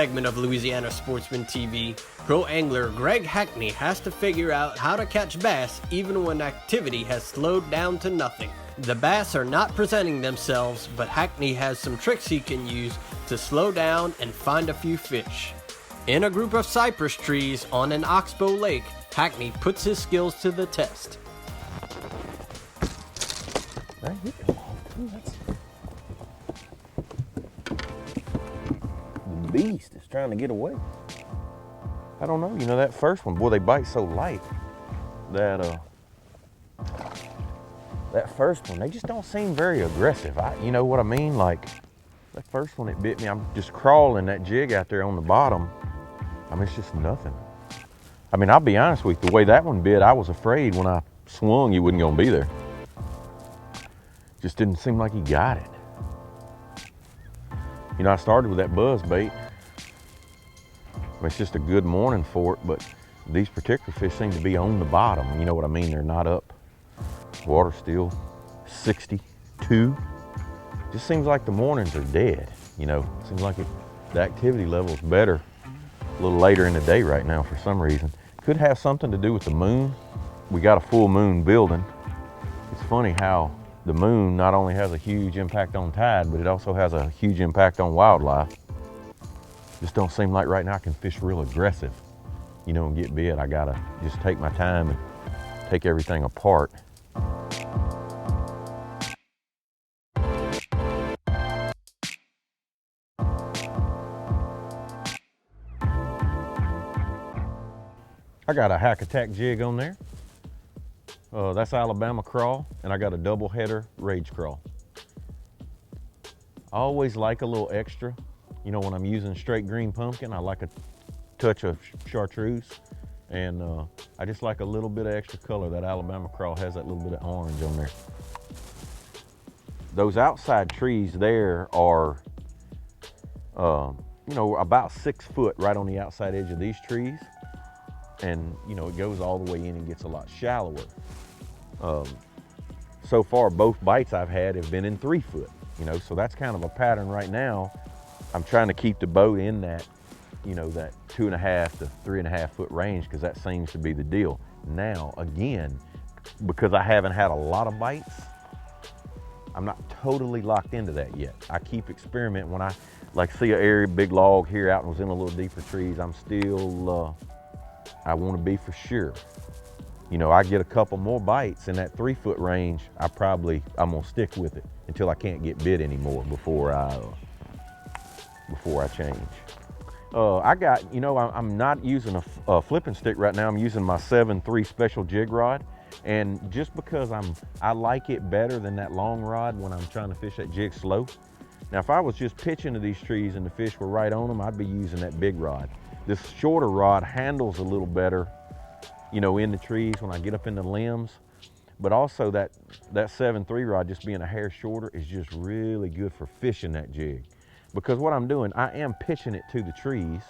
Segment of Louisiana Sportsman TV, pro angler Greg Hackney has to figure out how to catch bass even when activity has slowed down to nothing. The bass are not presenting themselves, but Hackney has some tricks he can use to slow down and find a few fish. In a group of cypress trees on an oxbow lake, Hackney puts his skills to the test. There you go. The beast is trying to get away. I don't know, you know, that first one, boy, they bite so light that that first one, they just don't seem very aggressive. You know what I mean? Like, that first one, it bit me. I'm just crawling that jig out there on the bottom. I mean, it's just nothing. I mean, I'll be honest with you, the way that one bit, I was afraid when I swung, he wasn't gonna be there. Just didn't seem like he got it. You know, I started with that buzz bait. I mean, it's just a good morning for it, but these particular fish seem to be on the bottom. You know what I mean? They're not up. Water's still 62. Just seems like the mornings are dead. You know, seems like the activity level is better a little later in the day right now for some reason. Could have something to do with the moon. We got a full moon building. It's funny how the moon not only has a huge impact on tide, but it also has a huge impact on wildlife. Just don't seem like right now I can fish real aggressive, you know, and get bit. I gotta just take my time and take everything apart. I got a hack attack jig on there. That's Alabama crawl, and I got a double header rage crawl. I always like a little extra. You know, when I'm using straight green pumpkin, I like a touch of chartreuse, and I just like a little bit of extra color. That Alabama crawl has that little bit of orange on there. Those outside trees there are, you know, about 6 foot right on the outside edge of these trees. And, you know, it goes all the way in and gets a lot shallower. So far, both bites I've had have been in 3 foot, you know, so that's kind of a pattern right now. I'm trying to keep the boat in that, you know, that 2.5 to 3.5 foot range, because that seems to be the deal. Now, again, because I haven't had a lot of bites, I'm not totally locked into that yet. I keep experimenting. When I like see an area, big log here out and was in a little deeper trees, I'm still, I want to be for sure. You know, I get a couple more bites in that 3 foot range, I'm gonna stick with it until I can't get bit anymore before I change. I got, you know, I'm not using a flipping stick right now. I'm using my 7.3 special jig rod. And just because I like it better than that long rod when I'm trying to fish that jig slow. Now, if I was just pitching to these trees and the fish were right on them, I'd be using that big rod. This shorter rod handles a little better, you know, in the trees when I get up in the limbs. But also that 7.3 rod, just being a hair shorter, is just really good for fishing that jig. Because what I'm doing, I am pitching it to the trees,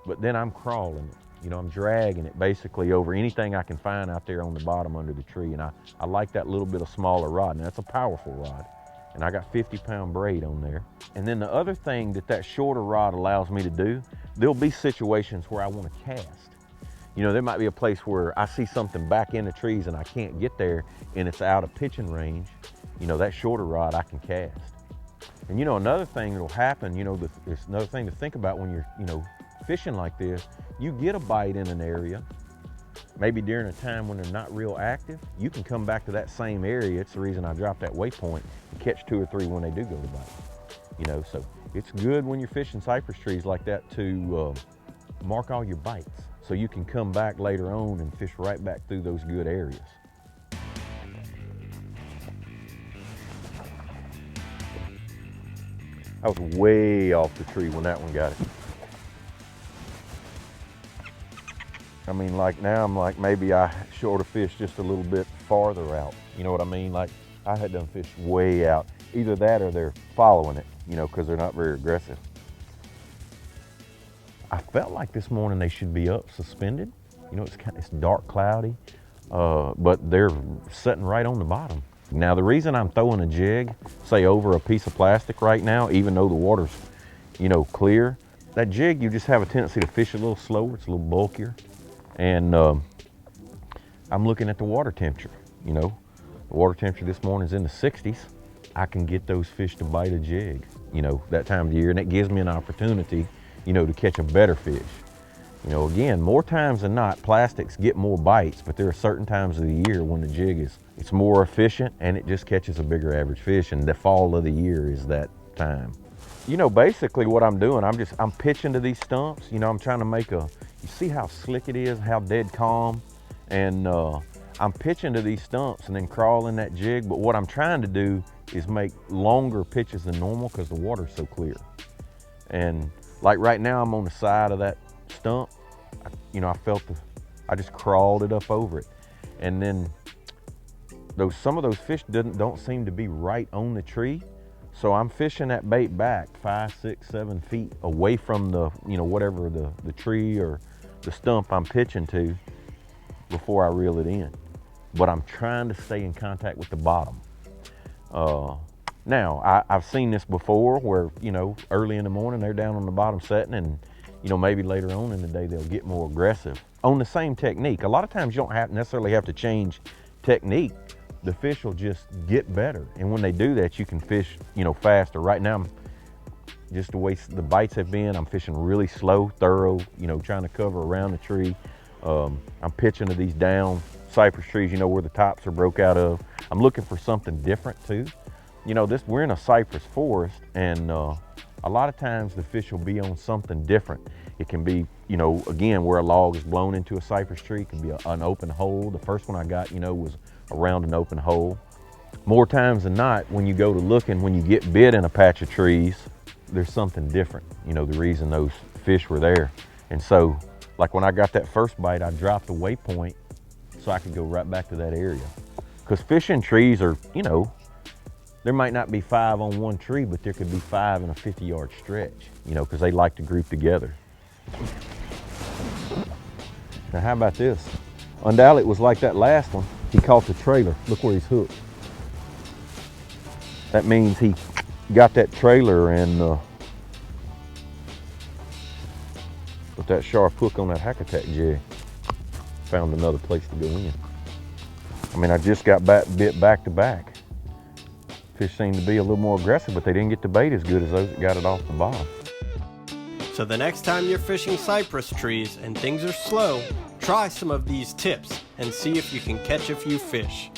but then I'm crawling it. You know, I'm dragging it basically over anything I can find out there on the bottom under the tree. And I like that little bit of smaller rod. Now, that's a powerful rod. And I got 50-pound braid on there. And then the other thing that shorter rod allows me to do, there'll be situations where I want to cast. You know, there might be a place where I see something back in the trees and I can't get there and it's out of pitching range. You know, that shorter rod I can cast. And you know, another thing that'll happen, you know, there's another thing to think about when you're, you know, fishing like this. You get a bite in an area, maybe during a time when they're not real active, you can come back to that same area. It's the reason I dropped that waypoint and catch 2 or 3 when they do go to bite. You know, so it's good when you're fishing cypress trees like that to mark all your bites, so you can come back later on and fish right back through those good areas. I was way off the tree when that one got it. I mean, like now I'm like, maybe I should have fished just a little bit farther out. You know what I mean? Like I had done fished way out. Either that or they're following it, you know, because they're not very aggressive. I felt like this morning they should be up suspended. You know, it's dark cloudy, but they're sitting right on the bottom. Now, the reason I'm throwing a jig, say over a piece of plastic right now, even though the water's, you know, clear, that jig, you just have a tendency to fish a little slower. It's a little bulkier. And I'm looking at the water temperature. You know, the water temperature this morning is in the 60s. I can get those fish to bite a jig, you know, that time of the year. And it gives me an opportunity, you know, to catch a better fish. You know, again, more times than not, plastics get more bites, but there are certain times of the year when the jig it's more efficient and it just catches a bigger average fish, and the fall of the year is that time. You know, basically what I'm doing, I'm pitching to these stumps. You know, I'm trying to make you see how slick it is, how dead calm, and I'm pitching to these stumps and then crawling that jig, but what I'm trying to do is make longer pitches than normal because the water's so clear. And like right now, I'm on the side of that stump. You know, I just crawled it up over it. And then some of those fish don't seem to be right on the tree. So I'm fishing that bait back 5, 6, 7 feet away from the, you know, whatever the tree or the stump I'm pitching to before I reel it in. But I'm trying to stay in contact with the bottom. Now, I've seen this before where, you know, early in the morning they're down on the bottom setting, and, you know, maybe later on in the day they'll get more aggressive on the same technique. A lot of times you don't necessarily have to change technique. The fish will just get better. And when they do that, you can fish, you know, faster. Right now, just the way the bites have been, I'm fishing really slow, thorough, you know, trying to cover around the tree. I'm pitching to these down cypress trees, you know, where the tops are broke out of. I'm looking for something different too. You know, we're in a cypress forest, and a lot of times the fish will be on something different. It can be, you know, again, where a log is blown into a cypress tree. It can be an open hole. The first one I got, you know, was around an open hole. More times than not, when you go to looking, when you get bit in a patch of trees, there's something different, you know, the reason those fish were there. And so, like when I got that first bite, I dropped the waypoint so I could go right back to that area. Because fishing trees are, you know, there might not be 5 on one tree, but there could be 5 in a 50-yard stretch, you know, because they like to group together. Now, how about this? Undoubtedly, it was like that last one. He caught the trailer. Look where he's hooked. That means he got that trailer and with that sharp hook on that hack attack jig, found another place to go in. I mean, I just got bit back to back. Fish seemed to be a little more aggressive, but they didn't get the bait as good as those that got it off the bottom. So the next time you're fishing cypress trees and things are slow, try some of these tips and see if you can catch a few fish.